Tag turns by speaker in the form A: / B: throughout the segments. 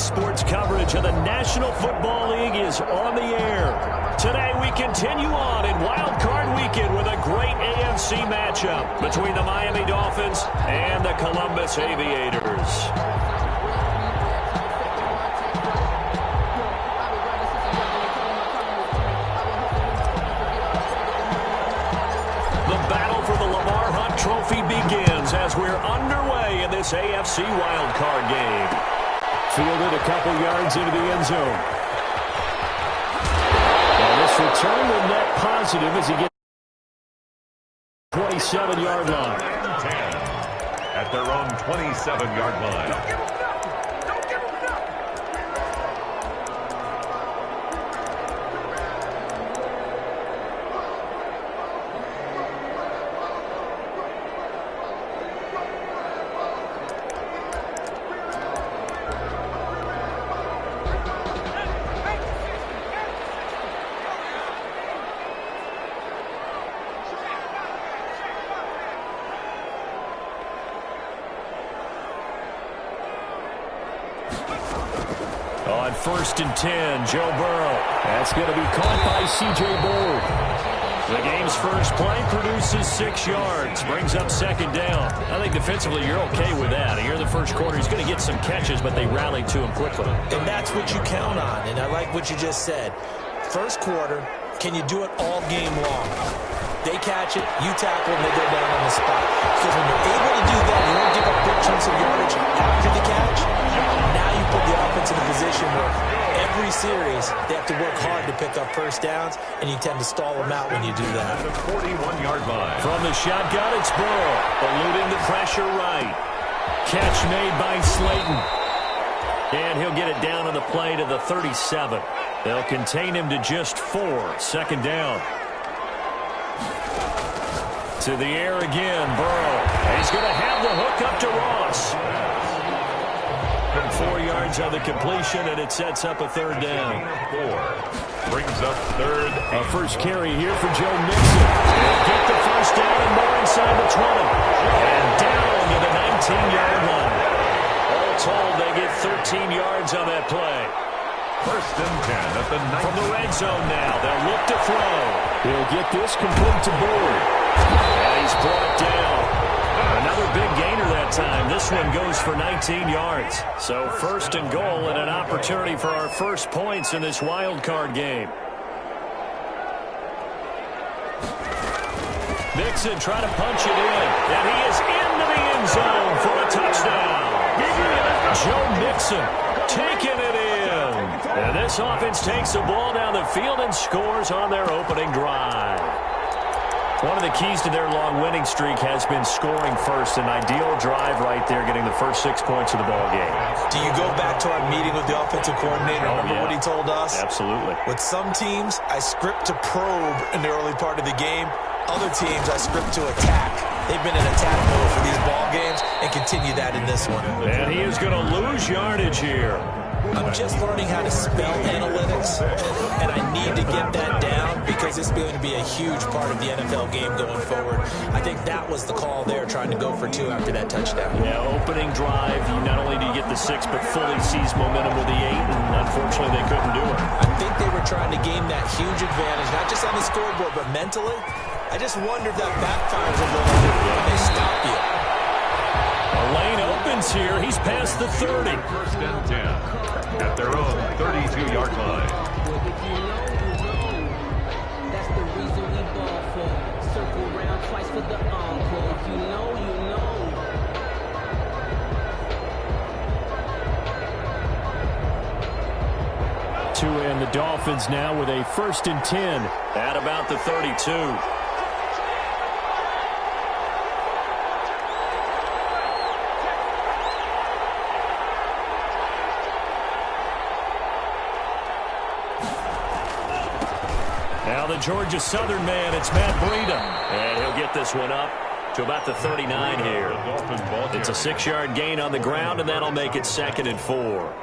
A: sports coverage of the National Football League is on the air. Today we continue on in Wild Card Weekend with a great AFC matchup between the Miami Dolphins and the Columbus Aviators. Trophy begins as we're underway in this AFC wildcard game. Fielded a couple yards into the end zone. And this return will net positive as he gets 27-yard line.
B: 10 at their own 27-yard line.
A: On 1st and 10, Joe Burrow. That's going to be caught by C.J. Board. The game's first play produces 6 yards, brings up 2nd down. I think defensively you're okay with that. Here in the first quarter, he's going to get some catches, but they rallied to him quickly.
C: And that's what you count on, and I like what you just said. First quarter, can you do it all game long? They catch it, you tackle, and they go down on the spot. Because when you're able to do that, you don't give up big chunks of yardage after the catch. Now you put the offense in a position where every series they have to work hard to pick up first downs, and you tend to stall them out when you do that.
B: At the 41-yard line.
A: From the shotgun, it's Burrow, eluding the pressure right. Catch made by Slayton. And he'll get it down on the play to the 37. They'll contain him to just 4. 2nd down. To the air again, Burrow. He's going to have the hook up to Ross. 4 yards on the completion, and it sets up a 3rd down.
B: 4 brings up 3rd.
A: A first carry here for Joe Mixon. Get the first down and more inside the 20. And down to the 19-yard line. All told, they get 13 yards on that play.
B: 1st and 10 at the 19.
A: From the red zone now, they'll look to throw. He'll get this complete to Board. And he's brought down. Another big gainer that time. This one goes for 19 yards. So 1st and goal and an opportunity for our first points in this wild card game. Mixon trying to punch it in. And he is into the end zone for a touchdown. Joe Mixon taking it in. And this offense takes the ball down the field and scores on their opening drive. One of the keys to their long winning streak has been scoring first. An ideal drive right there, getting the first 6 points of the ball game.
C: Do you go back to our meeting with the offensive coordinator? Remember what he told us?
A: Absolutely.
C: With some teams, I script to probe in the early part of the game. Other teams, I script to attack. They've been in attack mode for these ball games and continue that in this one.
A: And he is going to lose yardage here.
C: I'm just learning how to spell analytics, and I need to get that down because it's going to be a huge part of the NFL game going forward. I think that was the call there, trying to go for 2 after that touchdown.
A: Yeah, opening drive, you not only do you get the 6, but fully seize momentum with the 8, and unfortunately they couldn't do it.
C: I think they were trying to gain that huge advantage, not just on the scoreboard, but mentally. I just wonder if that backfires a little bit when they stop you.
A: A lane opens here. He's past the 30.
B: 1st and 10 at their own 32-yard line.
D: That's the reason we ball for. Circle round twice for the encore. If you know, you know.
A: And the Dolphins now with a 1st and 10 at about the 32. Now the Georgia Southern man, it's Matt Breida. And he'll get this one up to about the 39 here. It's a 6-yard gain on the ground, and that'll make it 2nd and 4.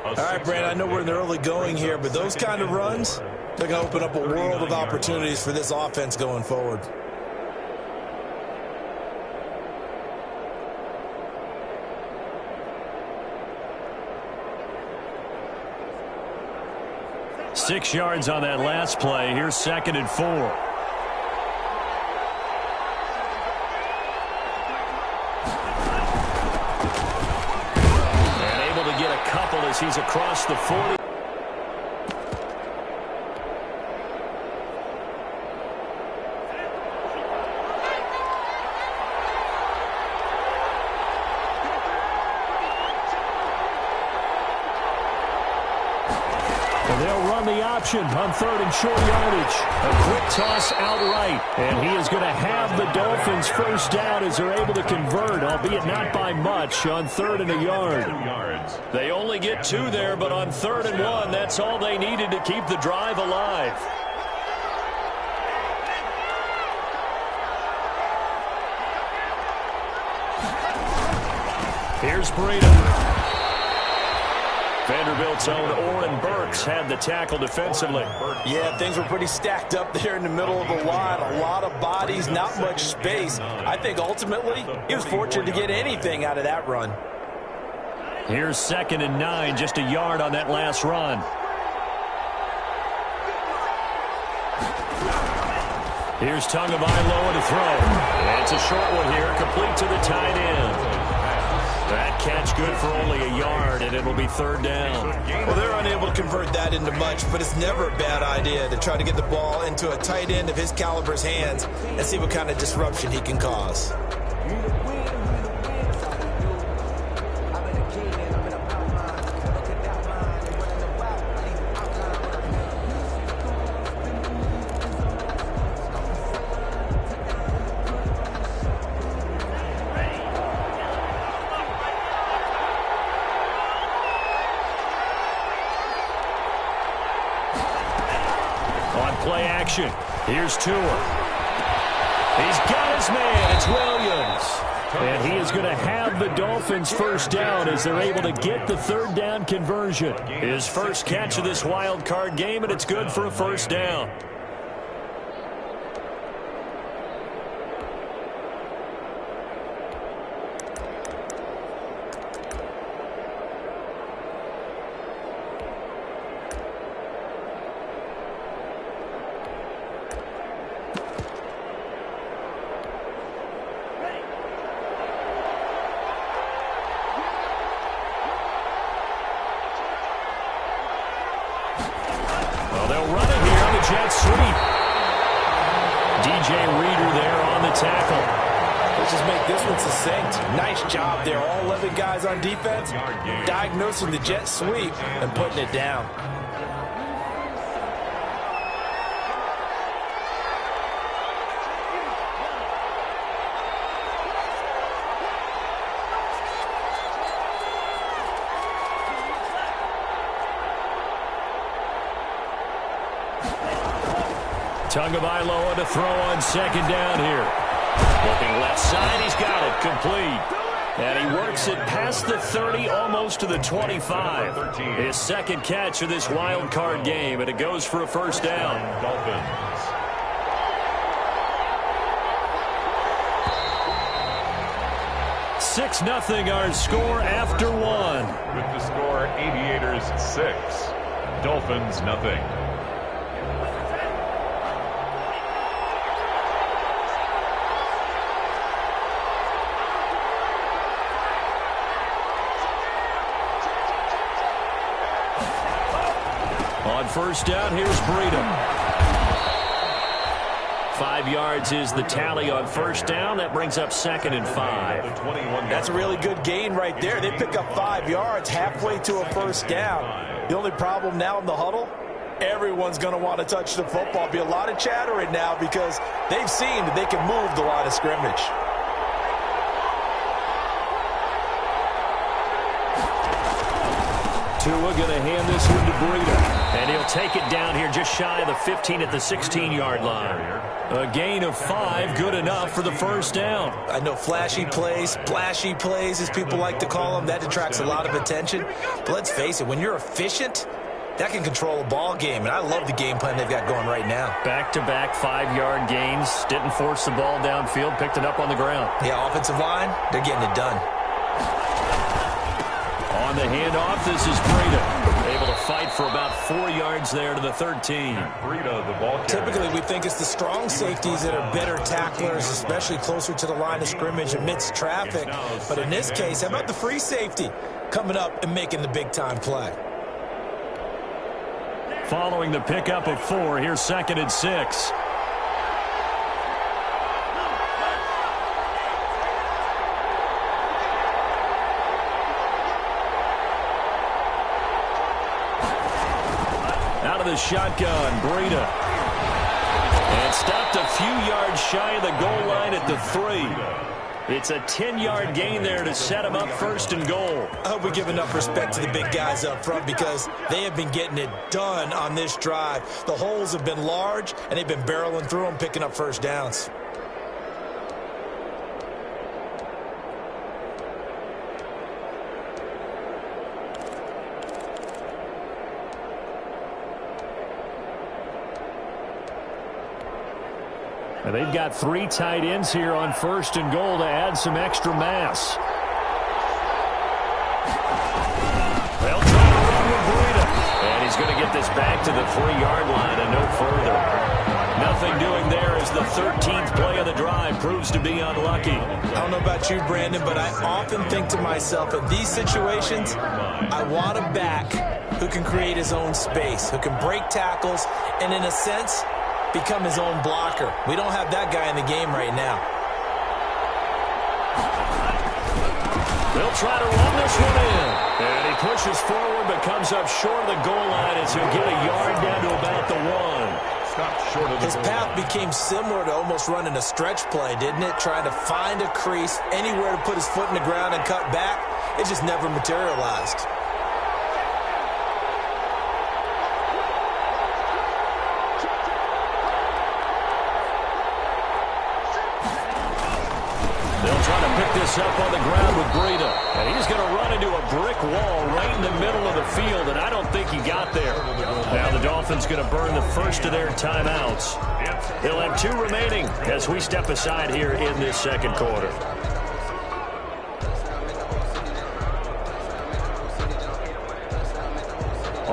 C: All right, Brad, I know we're in the early going here, but those kind of runs, they're going to open up a world of opportunities for this offense going forward.
A: 6 yards on that last play. Here's 2nd and 4. And able to get a couple as he's across the 40. They'll run the option on 3rd and short yardage. A quick toss outright. And he is going to have the Dolphins first down as they're able to convert, albeit not by much, on 3rd and a yard. They only get 2 there, but on 3rd and 1, that's all they needed to keep the drive alive. Here's Breida. Vanderbilt's own Oren Burks had the tackle defensively.
C: Yeah, things were pretty stacked up there in the middle of the line. A lot of bodies, not much space. I think ultimately he was fortunate to get anything out of that run.
A: Here's 2nd and 9, just a yard on that last run. Here's Tagovailoa to throw. And it's a short one here, complete to the tight end. That catch good for only a yard, and it'll be 3rd down.
C: Well, they're unable to convert that into much, but it's never a bad idea to try to get the ball into a tight end of his caliber's hands and see what kind of disruption he can cause.
A: Play action. Here's Tua. He's got his man. It's Williams. And he is going to have the Dolphins first down as they're able to get the 3rd down conversion. His first catch of this wild card game, and it's good for a first down. They'll run it here on the jet sweep. DJ Reader there on the tackle.
C: Let's just make this one succinct. Nice job there. All 11 guys on defense diagnosing the jet sweep and putting it down.
A: Tagovailoa to throw on 2nd down here. Looking left side, he's got it complete. And he works it past the 30, almost to the 25. His 2nd catch of this wild card game, and it goes for a first down. 6-0 our score after 1.
B: With the score, Aviators 6, Dolphins nothing.
A: On first down, here's Breida. 5 yards is the tally on first down. That brings up 2nd and 5.
C: That's a really good gain right there. They pick up 5 yards halfway to a first down. The only problem now in the huddle, everyone's going to want to touch the football. Be a lot of chatter right now because they've seen that they can move the line of scrimmage.
A: Tua going to hand this one to Breida. And he'll take it down here just shy of the 15 at the 16-yard line. A gain of 5, good enough for the first down.
C: I know flashy plays, splashy plays, as people like to call them, that attracts a lot of attention. But let's face it, when you're efficient, that can control a ball game. And I love the game plan they've got going right now.
A: Back-to-back 5-yard gains. Didn't force the ball downfield, picked it up on the ground.
C: Yeah, offensive line, they're getting it done.
A: On the handoff, this is Breida. Able to fight for about 4 yards there to the 13.
B: Breida, the ball carrier.
C: Typically, we think it's the strong safeties that are better tacklers, especially closer to the line of scrimmage amidst traffic. But in this case, how about the free safety coming up and making the big-time play?
A: Following the pickup of 4, here's 2nd and 6. Out of the shotgun, Breida. And stopped a few yards shy of the goal line at the 3. It's a 10-yard gain there to set him up 1st and goal.
C: I hope we give enough respect to the big guys up front because they have been getting it done on this drive. The holes have been large, and they've been barreling through them, picking up first downs.
A: And they've got 3 tight ends here on 1st and goal to add some extra mass. They'll try to run with Breida. And he's going to get this back to the 3-yard line and no further. Nothing doing there as the 13th play of the drive proves to be unlucky.
C: I don't know about you, Brandon, but I often think to myself, in these situations, I want a back who can create his own space, who can break tackles, and in a sense, become his own blocker. We don't have that guy in the game right now.
A: They'll try to run this one in. And he pushes forward but comes up short of the goal line as he'll get a yard down to about the 1.
B: Stopped short of the
C: His path became similar to almost running a stretch play, didn't it? Trying to find a crease, anywhere to put his foot in the ground and cut back. It just never materialized.
A: This up on the ground with Breida. And he's going to run into a brick wall right in the middle of the field, and I don't think he got there. Now the Dolphins going to burn the first of their timeouts. They'll have 2 remaining as we step aside here in this 2nd quarter.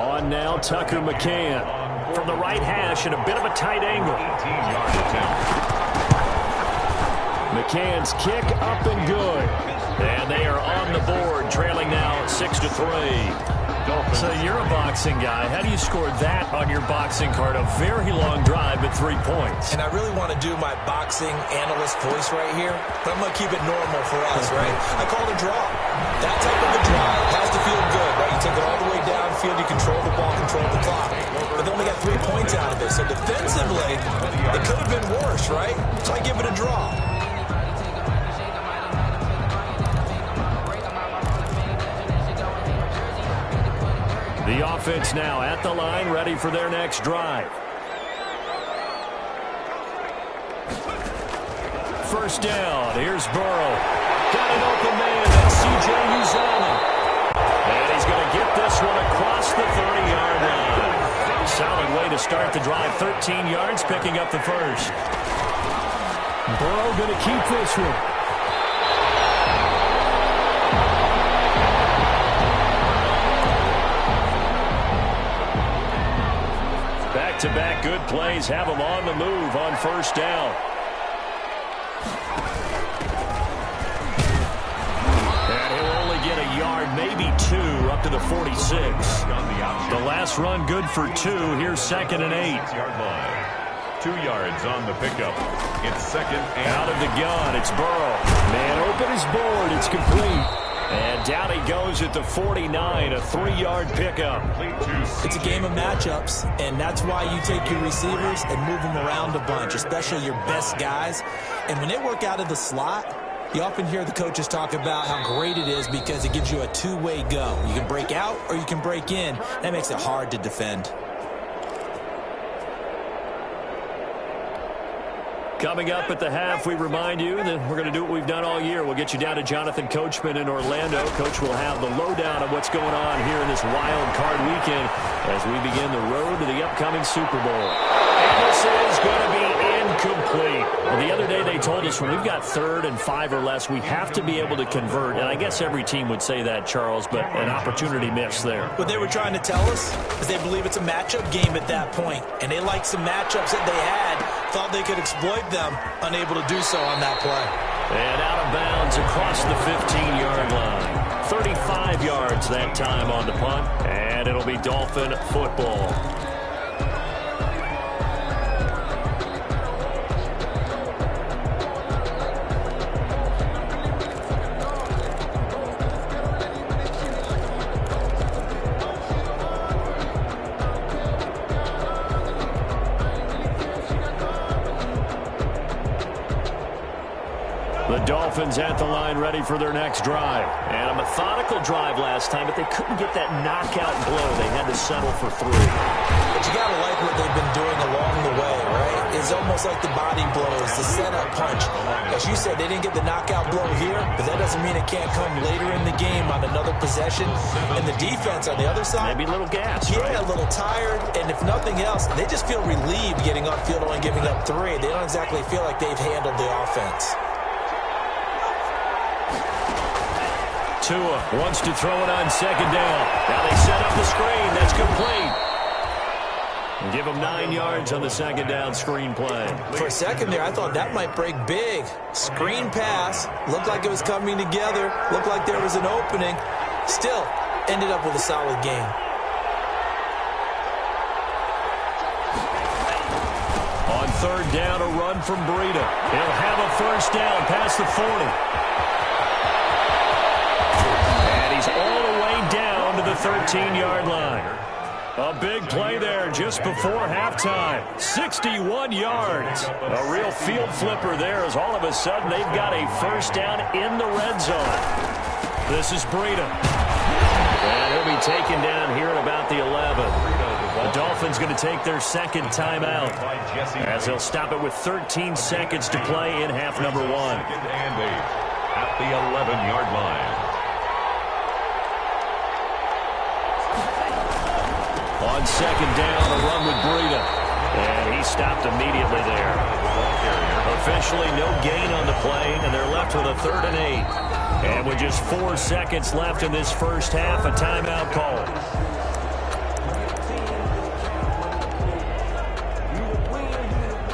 A: On now, Tucker McCann from the right hash in a bit of a tight angle.
B: 18-yard attempt.
A: McCann's kick up and good. And they are on the board, trailing now 6-3. So you're a boxing guy. How do you score that on your boxing card? A very long drive, but 3 points.
C: And I really want to do my boxing analyst voice right here, but I'm going to keep it normal for us, right? I call it a draw. That type of a drive has to feel good, right? You take it all the way downfield, you control the ball, control the clock. But they only got 3 points out of it. So defensively, it could have been worse, right? So I give it a draw.
A: The offense now at the line, ready for their next drive. First down, here's Burrow. Got an open man, that's C.J. Uzomah. And he's going to get this one across the 30-yard line. Solid way to start the drive, 13 yards, picking up the first. Burrow going to keep this one. Back-to-back good plays have him on the move on first down. And he'll only get a yard, maybe 2, up to the 46. The last run good for 2. Here's 2nd and 8.
B: 6-yard line. 2 yards on the pickup. It's 2nd and
A: out of the gun. It's Burrow. Man open his board. It's complete. And down he goes at the 49, a 3-yard pickup.
C: It's a game of matchups, and that's why you take your receivers and move them around a bunch, especially your best guys. And when they work out of the slot, you often hear the coaches talk about how great it is because it gives you a 2-way go. You can break out or you can break in. That makes it hard to defend.
A: Coming up at the half, we remind you that we're going to do what we've done all year. We'll get you down to Jonathan Coachman in Orlando. Coach will have the lowdown of what's going on here in this wild card weekend as we begin the road to the upcoming Super Bowl. And this is going to be in incomplete. Well, the other day they told us when we've got 3rd and 5 or less, we have to be able to convert. And I guess every team would say that, Charles, but an opportunity missed there.
C: What they were trying to tell us is they believe it's a matchup game at that point, and they liked some matchups that they had, thought they could exploit them, unable to do so on that play.
A: And out of bounds across the 15-yard line. 35 yards that time on the punt, and it'll be Dolphin football. The Dolphins at the line ready for their next drive. And a methodical drive last time, but they couldn't get that knockout blow. They had to settle for 3.
C: But you got to like what they've been doing along the way, right? It's almost like the body blows, the setup punch. As you said, they didn't get the knockout blow here, but that doesn't mean it can't come later in the game on another possession. And the defense on the other side,
A: maybe a little gas,
C: yeah,
A: right?
C: A little tired. And if nothing else, they just feel relieved getting upfield, only giving up 3. They don't exactly feel like they've handled the offense.
A: Tua wants to throw it on 2nd down. Now they set up the screen. That's complete. Give him 9 yards on the 2nd down screen play.
C: For a second there, I thought that might break big. Screen pass. Looked like it was coming together. Looked like there was an opening. Still, ended up with a solid game.
A: On 3rd down, a run from Breida. He'll have a 1st down past the 40. All the way down to the 13-yard line. A big play there just before halftime. 61 yards. A real field flipper there as all of a sudden they've got a 1st down in the red zone. This is Breida. And he'll be taken down here at about the 11. The Dolphins going to take their 2nd timeout as they'll stop it with 13 seconds to play in half number 1.
B: At the 11-yard line.
A: On 2nd down, a run with Breida. And he stopped immediately there. Officially, no gain on the play, and they're left with a 3rd and 8. And with just 4 seconds left in this first half, a timeout call.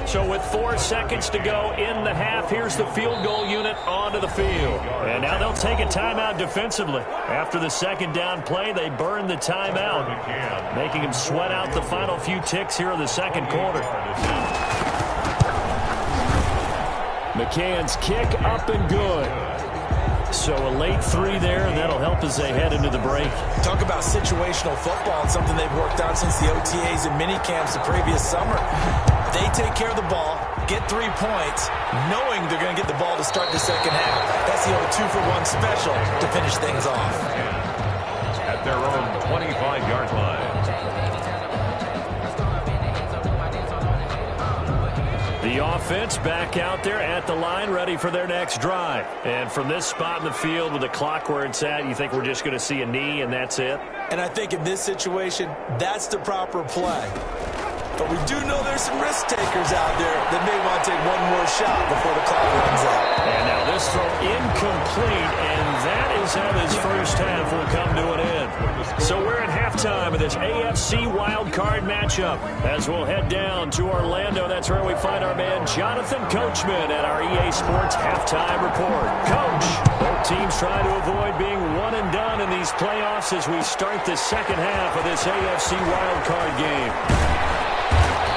A: So with 4 seconds to go in the half, here's the field goal unit onto the field. And now they'll take a timeout defensively. After the 2nd down play, they burn the timeout, making him sweat out the final few ticks here in the 2nd quarter. McCann's kick up and good. So a late 3 there, and that'll help as they head into the break.
C: Talk about situational football and something they've worked on since the OTAs and mini camps the previous summer. They take care of the ball, get 3 points, knowing they're going to get the ball to start the 2nd half. That's the old 2-for-1 special to finish things off.
B: At their own 25-yard line.
A: The offense back out there at the line, ready for their next drive. And from this spot in the field with the clock where it's at, you think we're just going to see a knee and that's it?
C: And I think in this situation, that's the proper play. But we do know there's some risk takers out there that may want to take one more shot before the clock runs out.
A: And now this throw incomplete, and that is how this first half will come to an end. So we're at halftime of this AFC wildcard matchup. As we'll head down to Orlando, that's where we find our man Jonathan Coachman at our EA Sports Halftime Report. Coach, both teams trying to avoid being one and done in these playoffs as we start the 2nd half of this AFC wildcard game.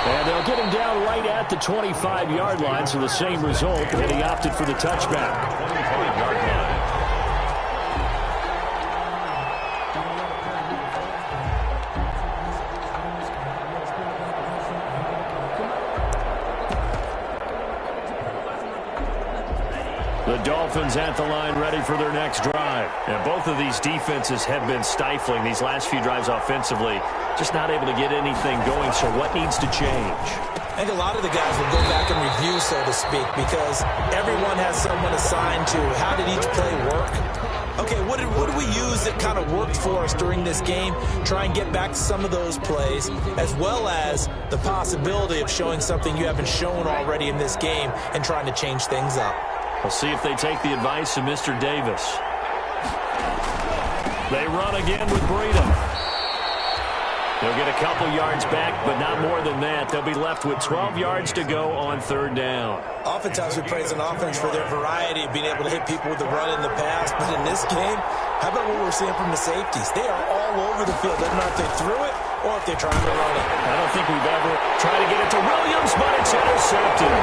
A: And they'll get him down right at the 25-yard line, so the same result, and he opted for the touchback.
B: 25-yard line.
A: The Dolphins at the line ready for their next drive. And both of these defenses have been stifling these last few drives offensively. Just not able to get anything going, so what needs to change?
C: I think a lot of the guys will go back and review, so to speak, because everyone has someone assigned to how did each play work. okay, what did we use that kind of worked for us during this game? Try and get back to some of those plays, as well as the possibility of showing something you haven't shown already in this game and trying to change things up.
A: We'll see if they take the advice of Mr. Davis. They run again with Breida. They'll get a couple yards back, but not more than that. They'll be left with 12 yards to go on third down.
C: Oftentimes we praise an offense for their variety of being able to hit people with the run in the pass, but in this game, how about what we're seeing from the safeties? They are all over the field. Doesn't matter if they threw it or if they're trying to run it.
A: I don't think we've ever tried to get it to Williams, but it's intercepted.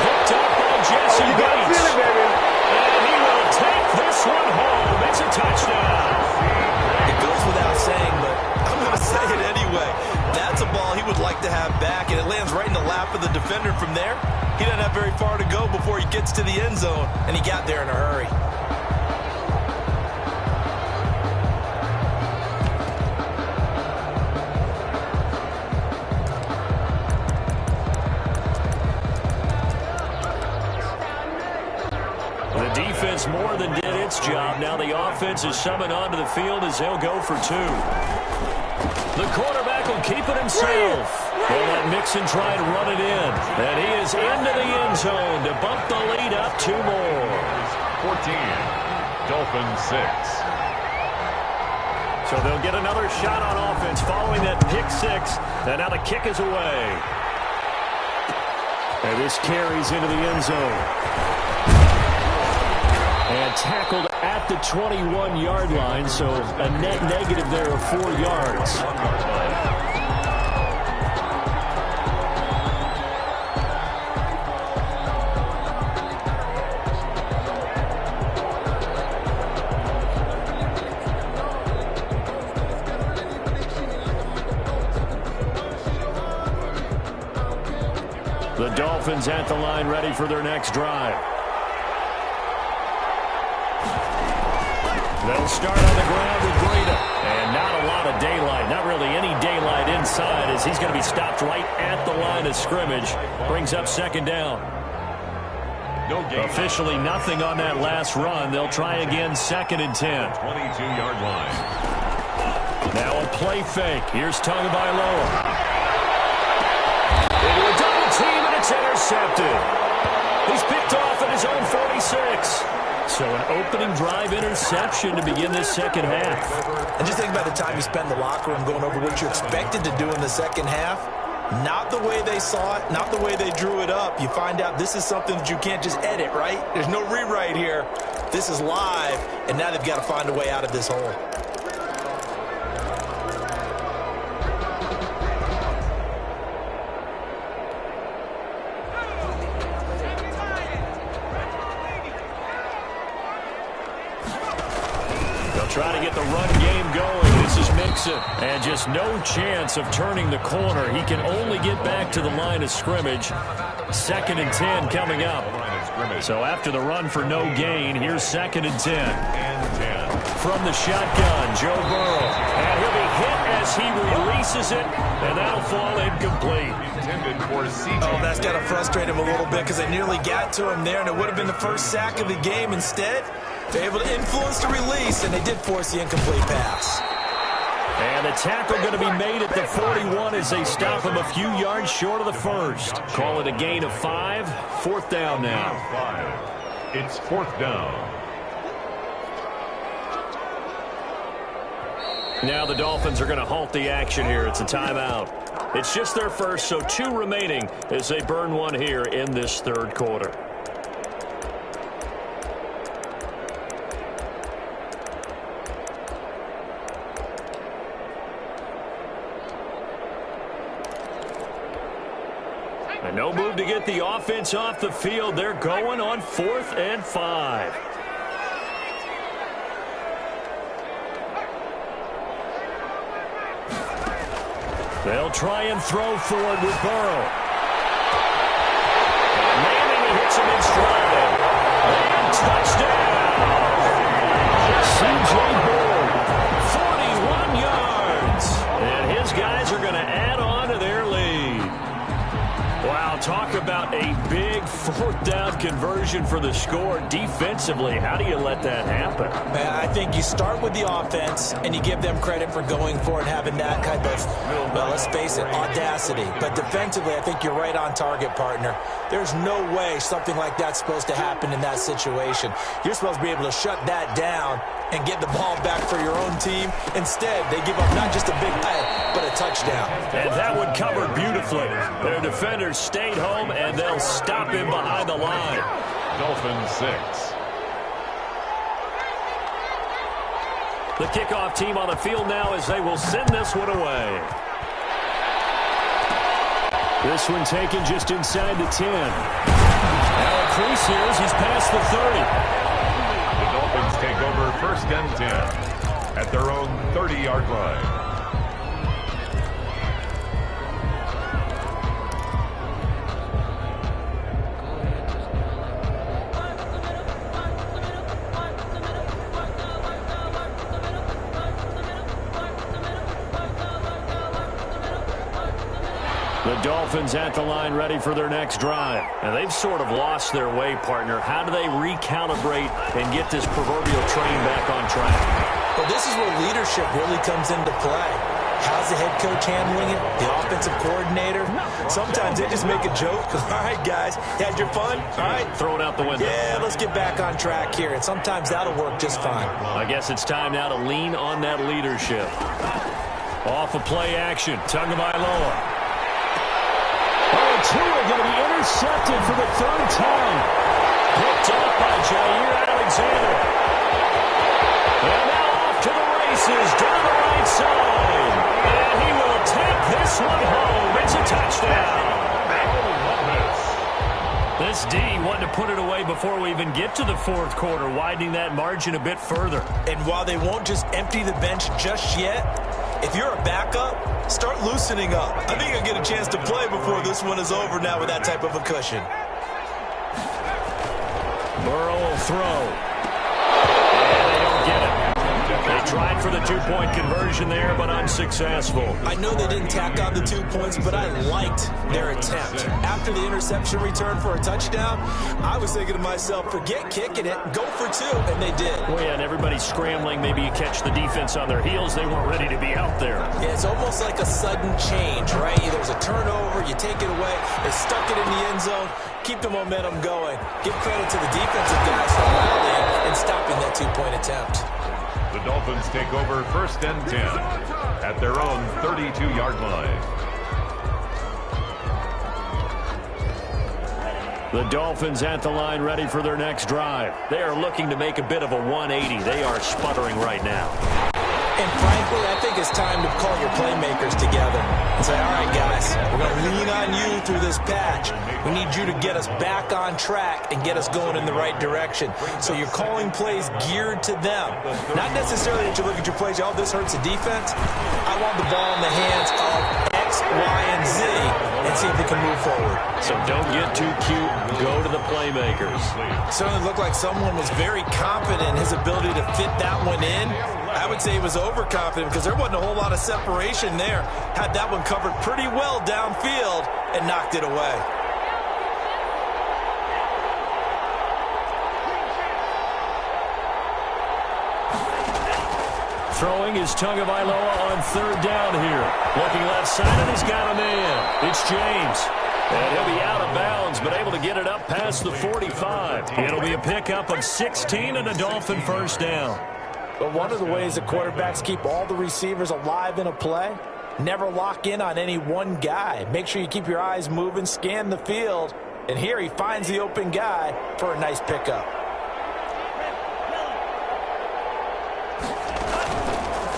A: Picked up by Jesse Bates. And he will take this one home. It's a touchdown.
C: It goes without saying, but I'm going to say it anyway. That's a ball he would like to have back, and it lands right in the lap of the defender from there. He doesn't have very far to go before he gets to the end zone, and he got there in a hurry.
A: The defense more than did its job. Now the offense is summoned onto the field as they'll go for two. The quarterback will keep it himself. They'll let Mixon try to run it in. And he is into the end zone to bump the lead up two more.
B: 14, Dolphins 6.
A: So they'll get another shot on offense following that pick six. And now the kick is away. And this carries into the end zone. And tackled at the 21-yard line, so a net negative there of 4 yards. The Dolphins at the line, ready for their next drive. They'll start on the ground with Breida. And not a lot of daylight. Not really any daylight inside as he's going to be stopped right at the line of scrimmage. Brings up second down.
B: No gain.
A: Officially nothing on that last run. They'll try again second and 10.
B: 22-yard line.
A: Now a play fake. Here's Tagovailoa. Into a double team and it's intercepted. He's picked off at his own 46. So an opening drive interception to begin this second half.
C: And just think about the time you spend in the locker room going over what you expected to do in the second half. Not the way they saw it, not the way they drew it up. You find out this is something that you can't just edit, right? There's no rewrite here. This is live, and now they've got to find a way out of this hole.
A: Try to get the run game going. This is Mixon. And just no chance of turning the corner. He can only get back to the line of scrimmage. Second and 10 coming up. So after the run for no gain, here's second and 10. From the shotgun, Joe Burrow. And he'll be hit as he releases it. And that'll fall incomplete.
C: Oh, that's got to frustrate him a little bit because they nearly got to him there, and it would have been the first sack of the game. Instead, they're able to influence the release, and they did force the incomplete pass.
A: And the tackle going to be made at the 41 as they stop him a few yards short of the first. Call it a gain of 5. Fourth down now.
B: It's fourth down.
A: Now the Dolphins are going to halt the action here. It's a timeout. It's just their first, so 2 remaining as they burn one here in this third quarter. And no move to get the offense off the field. They're going on 4th and 5. They'll try and throw for it with Burrow. Manning hits him in stride. And touchdown. C.J. Board, 41 yards. And his guys are going to add on to their lead. Wow, talk about a big fourth down conversion for the score. Defensively, how do you let that happen?
C: I think you start with the offense, and you give them credit for going for it, having that kind of, well, let's face it, audacity. But defensively, I think you're right on target, partner. There's no way something like that's supposed to happen in that situation. You're supposed to be able to shut that down and get the ball back for your own team. Instead, they give up not just a big play, but a touchdown.
A: And that one covered beautifully. Their defenders stayed home, and they'll stop him behind the line.
B: Dolphins 6.
A: The kickoff team on the field now as they will send this one away. This one taken just inside the 10. Now a crease here as he's past the 30.
B: The Dolphins take over 1st and 10 at their own 30-yard line.
A: The Dolphins at the line ready for their next drive. And they've sort of lost their way, partner. How do they recalibrate and get this proverbial train back on track?
C: Well, this is where leadership really comes into play. How's the head coach handling it? The offensive coordinator? Sometimes they just make a joke. All right, guys, had your fun? All right.
A: Throw it out the window.
C: Yeah, let's get back on track here. And sometimes that'll work just fine.
A: I guess it's time now to lean on that leadership. Off of play action. Tagovailoa. Tua going to be intercepted for the 3rd time. Picked up by Jair Alexander. And now off to the races down the right side. And he will take this one home. It's a touchdown. This D wanted to put it away before we even get to the 4th quarter, widening that margin a bit further.
C: And while they won't just empty the bench just yet, if you're a backup, start loosening up. I think you'll get a chance to play before this one is over now with that type of a cushion.
A: Burrow will throw. And they don't get it. They tried for the 2-point conversion there, but unsuccessful.
C: I know they didn't tack on the 2 points, but I liked their attempt. After the interception return for a touchdown, I was thinking to myself, forget kicking it, go for 2, and they did.
A: Well, yeah, and everybody's scrambling. Maybe you catch the defense on their heels. They weren't ready to be out there.
C: Yeah, it's almost like a sudden change, right? There's a turnover, you take it away, they stuck it in the end zone, keep the momentum going. Give credit to the defensive guys for rallying and stopping that 2-point attempt.
B: The Dolphins take over 1st and 10 at their own 32-yard line.
A: The Dolphins at the line ready for their next drive. They are looking to make a bit of a 180. They are sputtering right now.
C: And frankly, I think it's time to call your playmakers together and say, all right, guys, we're going to lean on you through this patch. We need you to get us back on track and get us going in the right direction. So you're calling plays geared to them. Not necessarily that you look at your plays, oh, this hurts the defense. I want the ball in the hands of X, Y, and Z and see if we can move forward.
A: So don't get too cute. Go to the playmakers.
C: Certainly looked like someone was very confident in his ability to fit that one in. I would say he was overconfident because there wasn't a whole lot of separation there. Had that one covered pretty well downfield and knocked it away.
A: Throwing is Tagovailoa on 3rd down here. Looking left side, and he's got a man. It's James. And he'll be out of bounds, but able to get it up past the 45. It'll be a pickup of 16 and a Dolphin 1st down.
C: But one of the ways that quarterbacks keep all the receivers alive in a play, never lock in on any one guy. Make sure you keep your eyes moving, scan the field, and here he finds the open guy for a nice pickup.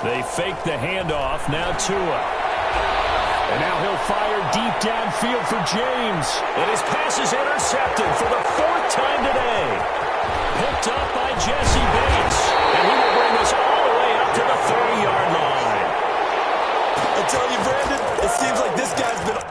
A: They fake the handoff. Now Tua. And now he'll fire deep downfield for James. And his pass is intercepted for the 4th time today. Picked up by Jesse Bates. And he will bring us all the way up to the 30-yard line.
C: I tell you, Brandon, it seems like this guy's been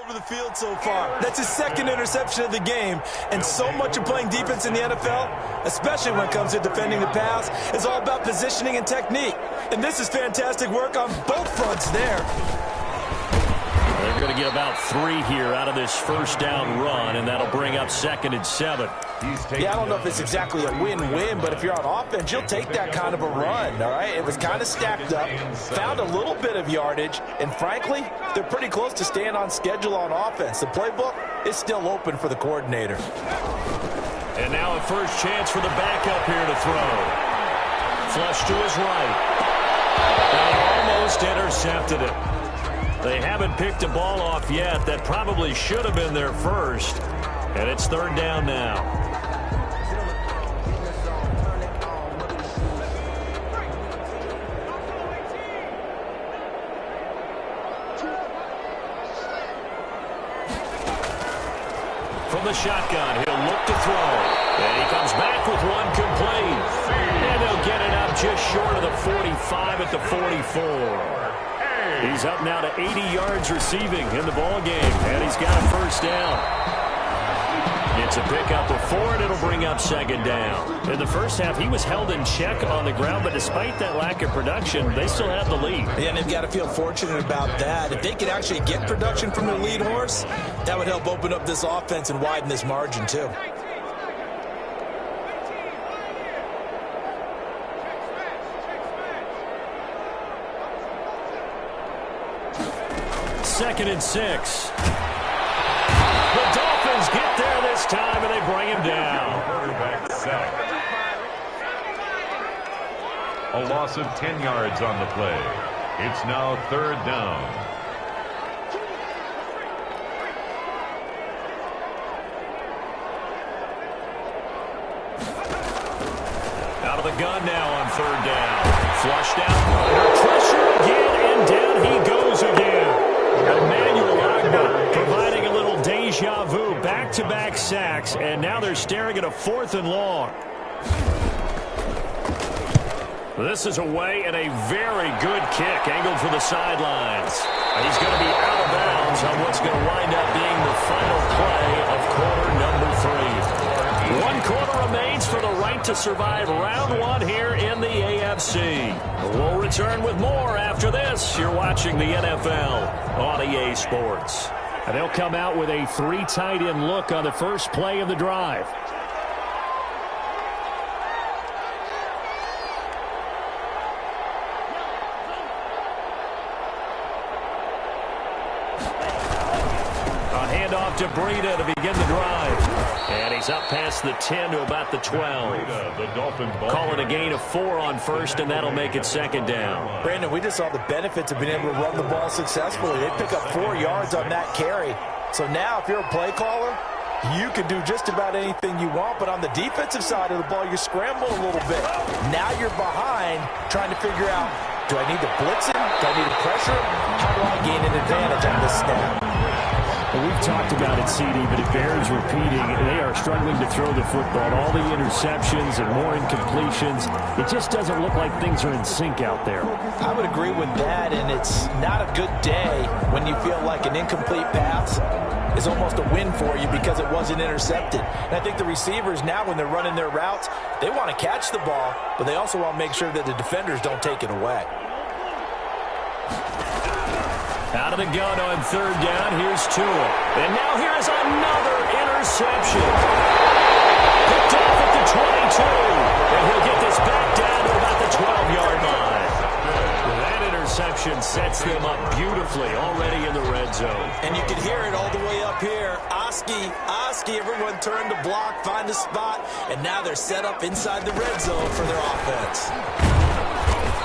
C: over the field so far. That's his second interception of the game, and so much of playing defense in the NFL, especially when it comes to defending the pass, is all about positioning and technique. And this is fantastic work on both fronts there.
A: They're going to get about 3 here out of this first down run, and that'll bring up 2nd and 7.
C: Yeah, I don't know if it's exactly a win-win, but if you're on offense, you'll take that kind of a run, all right? It was kind of stacked up, found a little bit of yardage, and frankly, they're pretty close to staying on schedule on offense. The playbook is still open for the coordinator.
A: And now a first chance for the backup here to throw. Flush to his right. And almost intercepted it. They haven't picked a ball off yet. That probably should have been their first. And it's 3rd down now. From the shotgun, he'll look to throw. And he comes back with one complete. And they'll get it up just short of the 45 at the 44. He's up now to 80 yards receiving in the ball game, and he's got a first down. It's a pickup of 4, and it'll bring up 2nd down. In the first half, he was held in check on the ground, but despite that lack of production, they still have the lead.
C: Yeah, and they've got to feel fortunate about that. If they could actually get production from their lead horse, that would help open up this offense and widen this margin, too.
A: Second and 6. The Dolphins get there this time, and they bring him down.
B: Quarterback sack. A loss of 10 yards on the play. It's now 3rd down.
A: Out of the gun now on 3rd down. Flushed out. Pressure again, and down he goes again. Emmanuel Ogbah providing a little deja vu, back-to-back sacks, and now they're staring at a 4th and long. This is away, and a very good kick angled for the sidelines. He's going to be out of bounds on what's going to wind up being the final play of quarter number 3. 1 quarter remains for the right to survive round 1 here in the AFC. We'll return with more after this. You're watching the NFL on EA Sports. And they'll come out with a 3 tight end look on the first play of the drive. To Breida to begin the drive. And he's up past the 10 to about the 12. Calling a gain of 4 on first, and that'll make it 2nd down.
C: Brandon, we just saw the benefits of being able to run the ball successfully. They pick up 4 yards on that carry. So now if you're a play caller, you can do just about anything you want, but on the defensive side of the ball, you scramble a little bit. Now you're behind trying to figure out, do I need to blitz him? Do I need to pressure him? How do I gain an advantage on this snap?
A: Well, we've talked about it, CD, but it bears repeating. They are struggling to throw the football. All the interceptions and more incompletions. It just doesn't look like things are in sync out there.
C: I would agree with that, and it's not a good day when you feel like an incomplete pass is almost a win for you because it wasn't intercepted. And I think the receivers now, when they're running their routes, they want to catch the ball, but they also want to make sure that the defenders don't take it away.
A: Out of the gun on 3rd down, here's Tua. And now here's another interception. Picked off at the 22. And he'll get this back down to about the 12-yard line. That interception sets them up beautifully already in the red zone.
C: And you can hear it all the way up here. Oski, everyone turned to block, find a spot, and now they're set up inside the red zone for their offense.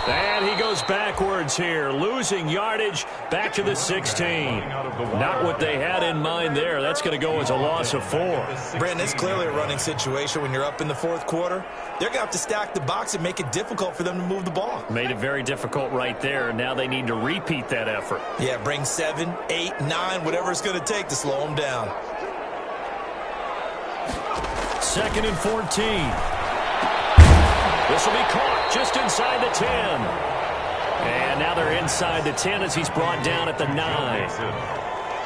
A: And he goes backwards here, losing yardage back to the 16. Not what they had in mind there. That's going to go as a loss of 4.
C: Brandon, it's clearly a running situation when you're up in the 4th quarter. They're going to have to stack the box and make it difficult for them to move the ball.
A: Made it very difficult right there. Now they need to repeat that effort.
C: Yeah, bring 7, 8, 9, whatever it's going to take to slow them down.
A: 2nd and 14. This will be caught just inside the 10. And now they're inside the 10 as he's brought down at the 9.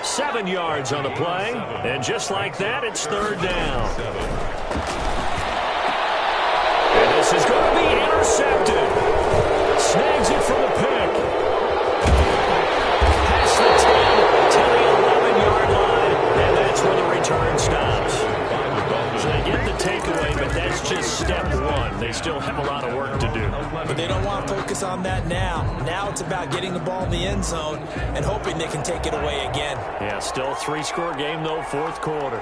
A: 7 yards on the play. And just like that, it's third down. And this is going to be intercepted. Snags it for the pick. Past the 10 to the 11-yard line. And that's where the return stops. So they get the takeaway, but that's just step one. They still have a lot of work to do.
C: But they don't want to focus on that now. Now it's about getting the ball in the end zone and hoping they can take it away again.
A: Yeah, still a 3-score game, though, fourth quarter.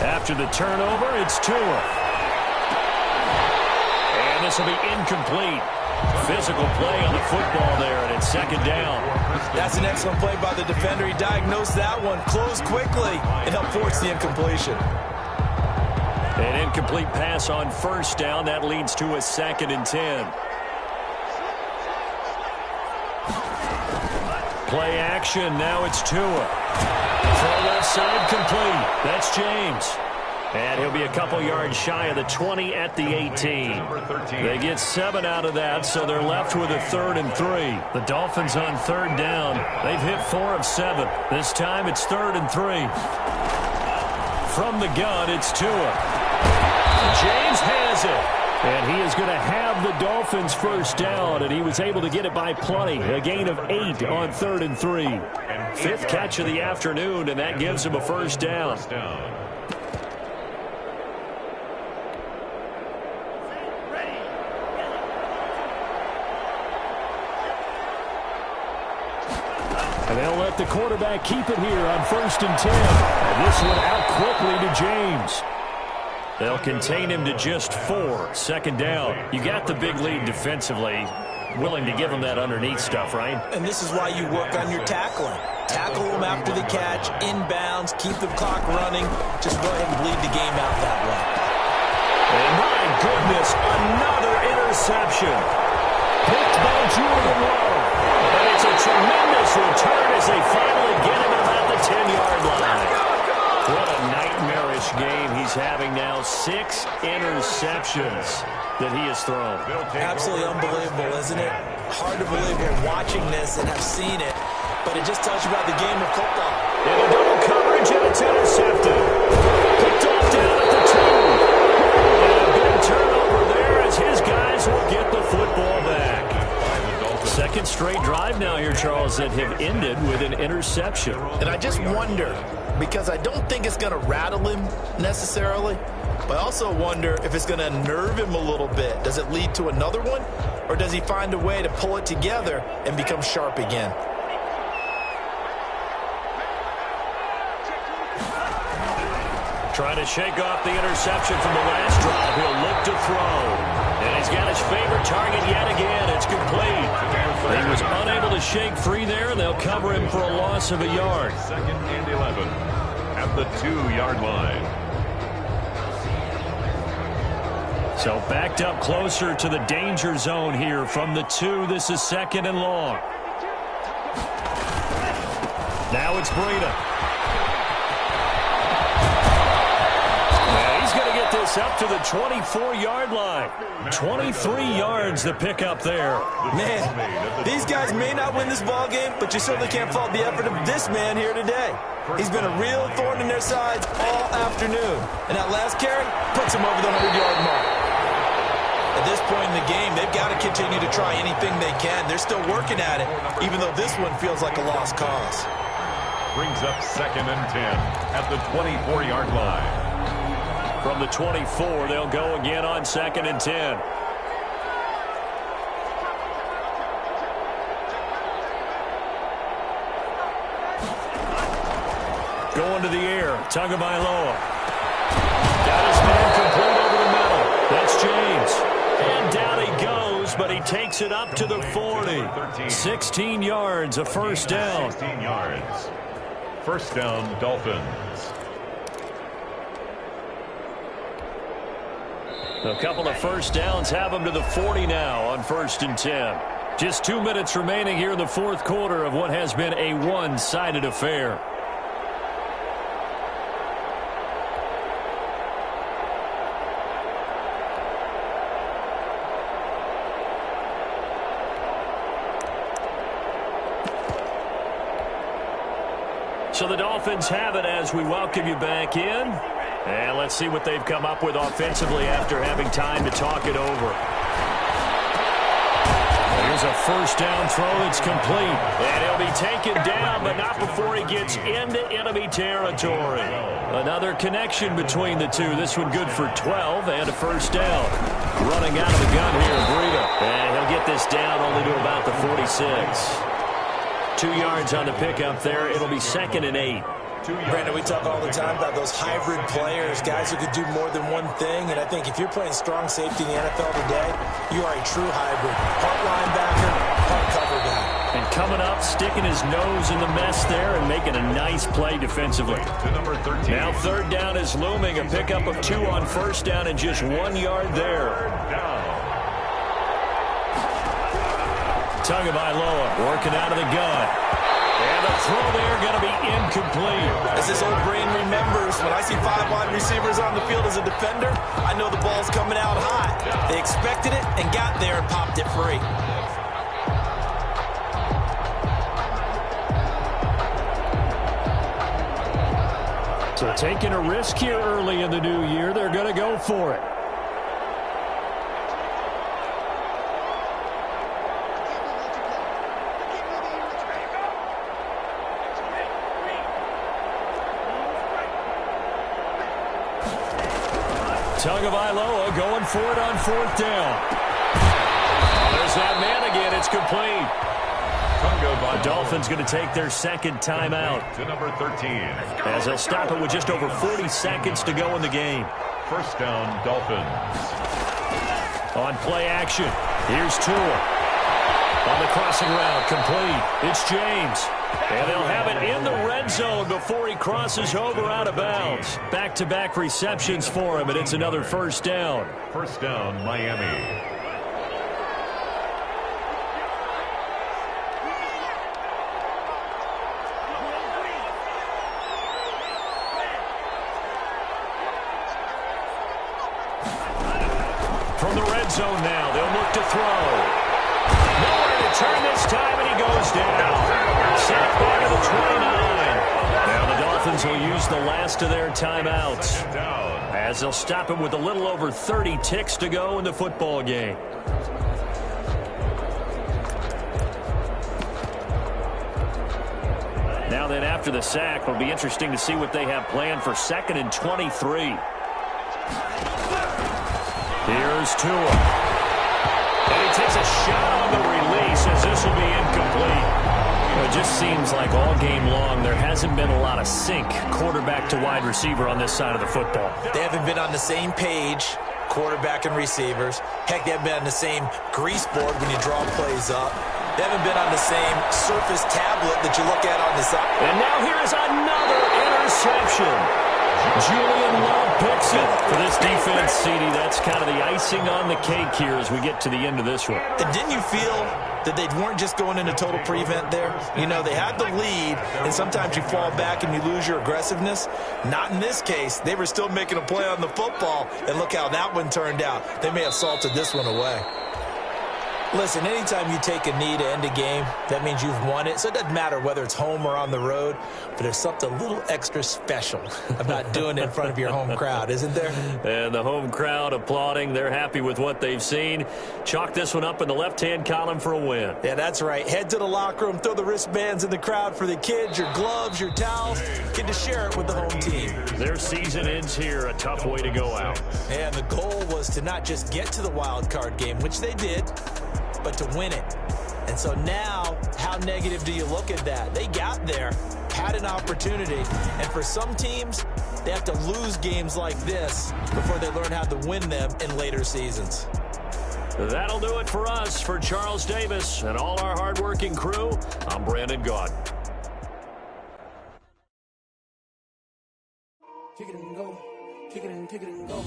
A: After the turnover, it's Tua. And this will be incomplete. Physical play on the football there, and it's second down.
C: That's an excellent play by the defender. He diagnosed that one, closed quickly, and helped force the incompletion.
A: An incomplete pass on first down. That leads to a 2nd and 10. Play action. Now it's Tua. Throw left side complete. That's James. And he'll be a couple yards shy of the 20 at the 18. They get 7 out of that, so they're left with a 3rd and 3. The Dolphins on third down. They've hit 4 of 7. This time it's 3rd and 3. From the gun, it's Tua. James has it. And he is going to have the Dolphins first down, and he was able to get it by plenty. A gain of 8 on 3rd and 3. 5th catch of the afternoon, and that gives him a first down. And they'll let the quarterback keep it here on 1st and 10. And this one out quickly to James. They'll contain him to just 4. Second down. You got the big lead defensively. Willing to give him that underneath stuff, right?
C: And this is why you work on your tackling. Tackle them after the catch, inbounds, keep the clock running. Just go ahead and bleed the game out that way.
A: And my goodness, another interception. Picked by Julian Lowe. And it's a tremendous return as they finally get him at about the 10-yard line. What a nightmarish game he's having now. 6 interceptions that he has thrown.
C: Absolutely unbelievable, isn't it? Hard to believe we're watching this and have seen it, but it just tells you about the game of football.
A: And a double coverage, and it's intercepted. Picked off down at the 2. And a big turnover there as his guys will get the football back. Second straight drive now here, Charles, that have ended with an interception.
E: And I just wonder, because I don't think it's going to rattle him necessarily, but I also wonder if it's going to nerve him a little bit. Does it lead to another one, or does he find a way to pull it together and become sharp again?
A: Trying to shake off the interception from the last drive. He'll look to throw. And he's got his favorite target yet again. It's complete. He was unable to shake free there, and they'll cover him for a loss of a yard.
B: 2nd and 11 at the 2-yard line.
A: So backed up closer to the danger zone here from the 2. This is 2nd and long. Now it's Breida. He's going to get this up to the 24-yard line. 23 yards the pickup there.
C: Man, these guys may not win this ball game, but you certainly can't fault the effort of this man here today. He's been a real thorn in their sides all afternoon. And that last carry puts him over the 100-yard mark. At this point in the game, they've got to continue to try anything they can. They're still working at it, even though this one feels like a lost cause.
B: Brings up 2nd and 10 at the 24-yard line.
A: From the 24, they'll go again on 2nd and 10. Going to the air, Tagovailoa. Got his man complete over the middle. That's James. And down he goes, but he takes it up to the 40. 16 yards, a first down.
B: 16 yards. First down, Dolphins.
A: A couple of first downs have him to the 40 now on 1st and 10. Just 2 minutes remaining here in the fourth quarter of what has been a one-sided affair. So the Dolphins have it as we welcome you back in. And let's see what they've come up with offensively after having time to talk it over. Here's a first down throw that's complete. And he'll be taken down, but not before he gets into enemy territory. Another connection between the two. This one good for 12 and a first down. Running out of the gun here, Breida. And he'll get this down only to about the 46. 2 yards on the pickup there. It'll be 2nd and 8.
C: Brandon, we talk all the time about those hybrid players, guys who could do more than one thing. And I think if you're playing strong safety in the NFL today, you are a true hybrid. Part linebacker, part cover guy.
A: And coming up, sticking his nose in the mess there and making a nice play defensively.
B: To number 13.
A: Now third down is looming. A pickup of 2 on first down and just 1 yard there. Tagovailoa working out of the gun. And the throw there going to be incomplete.
E: As this old brain remembers, when I see 5 wide receivers on the field as a defender, I know the ball's coming out high. They expected it and got there and popped it free.
A: So taking a risk here early in the new year, they're going to go for it. Tagovailoa going for it on 4th down. There's that man again. It's complete. The Dolphins going to take their second timeout.
B: To number 13.
A: As they'll stop it with just over 40 seconds to go in the game.
B: First down, Dolphins.
A: On play action, here's Tua. On the crossing route, complete. It's James. And they'll have it in the red zone before he crosses over out of bounds. Back-to-back receptions for him, and it's another first down.
B: First down, Miami.
A: From the red zone now, they'll look to throw. Nowhere to turn this time, and he goes down. Sacked back to the 29. Now the Dolphins will use the last of their timeouts as they'll stop him with a little over 30 ticks to go in the football game. Now then, after the sack, it'll be interesting to see what they have planned for 2nd and 23. Here's Tua. And he takes a shot on the release as this will be incomplete. It just seems like all game long there hasn't been a lot of sync quarterback to wide receiver on this side of the football.
C: They haven't been on the same page, quarterback and receivers. Heck, they haven't been on the same grease board when you draw plays up. They haven't been on the same Surface tablet that you look at on the side.
A: And now here is another interception. Julian Love picks it. For this defense, CD, that's kind of the icing on the cake here as we get to the end of this one.
C: And didn't you feel that they weren't just going into total prevent there? You know, they had the lead, and sometimes you fall back and you lose your aggressiveness. Not in this case. They were still making a play on the football, and look how that one turned out. They may have salted this one away. Listen, anytime you take a knee to end a game, that means you've won it. So it doesn't matter whether it's home or on the road, but there's something a little extra special about doing it in front of your home crowd, isn't there?
A: And the home crowd applauding. They're happy with what they've seen. Chalk this one up in the left-hand column for a win.
C: Yeah, that's right. Head to the locker room, throw the wristbands in the crowd for the kids, your gloves, your towels. Get to share it with the home team.
A: Their season ends here. A tough way to go out.
C: And the goal was to not just get to the wild card game, which they did, but to win it. And so now, how negative do you look at that? They got there, had an opportunity, and for some teams, they have to lose games like this before they learn how to win them in later seasons.
A: That'll do it for us. For Charles Davis and all our hardworking crew, I'm Brandon Gaudin.
F: Kick it and go, kick it and go.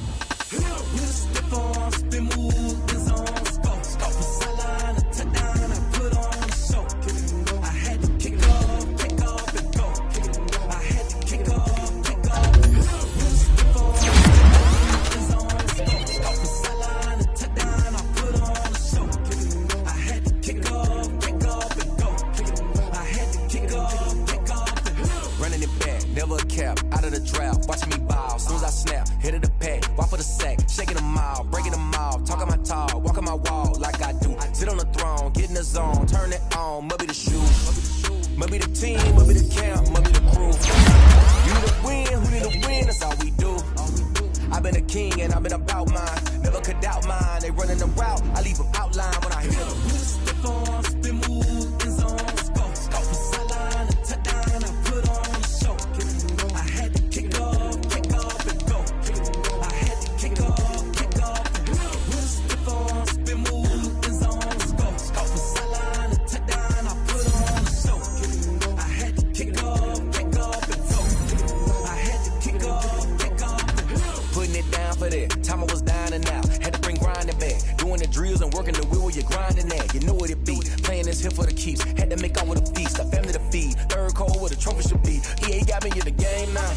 F: Step on, spin, move, the zones, go. Stop the sideline, a touchdown, I put on the show. Kick it and go. I had to kick off and go. Kick it and go. I had to kick off. Step on, the zones, go. Stop the sideline, a touchdown, I put on the show. Kick it and go. I had to kick off and go. Kick it and go. I had to kick off and go. Running it
G: the zone, turn it on, maybe the shoes, maybe the team, maybe the camp, maybe the crew. You need to win, who need to win, that's all we do. I've been a king and I've been about mine, never could doubt mine. They running the route, I leave them outline when I hit them.
F: Step on, spin, move, in zone, scope. From sideline to touchdown, I put on a show. I had to kick off and go. I had to kick off and go. Step on, spin, move, in zone, scope. From sideline to touchdown, I put on a show. I had to kick off and go. I had to kick off and go.
G: Putting it down for that, time I was down and out. Had to bring grinding back, doing the drills and working the wheel where you're grinding at. You know what it be, playing this here for the keeps. Had to make out with a feast, a family to feed. Third cold where the trophy should be. EA got me in the game now.